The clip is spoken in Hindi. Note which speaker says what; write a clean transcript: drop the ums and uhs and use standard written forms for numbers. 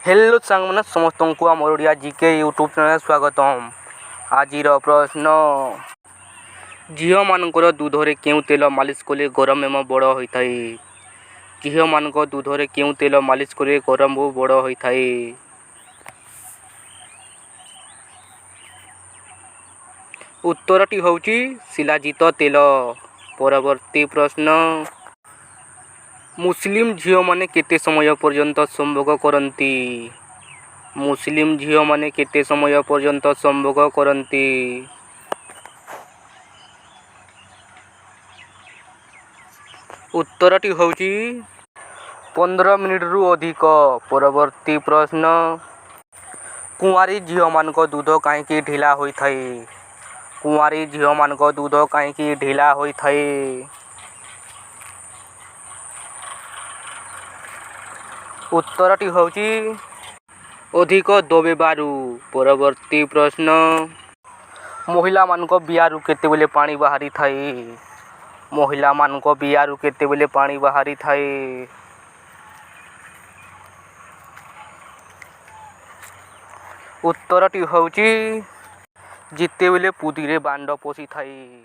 Speaker 1: हेलो सांग समस्त को आम ओडिया जीके यूट्यूब चैनल स्वागतम। आज प्रश्न झील मानकर दूधरे क्यों तेल मालिश कले गरम एवं बड़ होता है। झील मान दूधरे क्यों तेल मालिश कले गरम और बड़ होता है। उत्तरटी हूँ शिलाजित तेल। परवर्ती प्रश्न मुस्लिम झील माने केते समय पर्यंत संभोग करती। मुस्लिम झील माने केते समय पर्यंत संभोग करती। उत्तरटी हूँ 15 मिनिट रु अधिक। परवर्ती प्रश्न कुआरी झील मान दूध कहीं ढिला होता है। कुआरी झील मान दूध कहीं ढिला होता है। उत्तरटी हूँ अधिक दबेबारू। परवर्ती प्रश्न महिला मान बियारू केते बेले पानी बाहरी थाए। महिला मान बियारू केते बेले पानी बाहरी थाए। उत्तरटी हूँ जिते बेले पुदी रे बांड पशि थाए।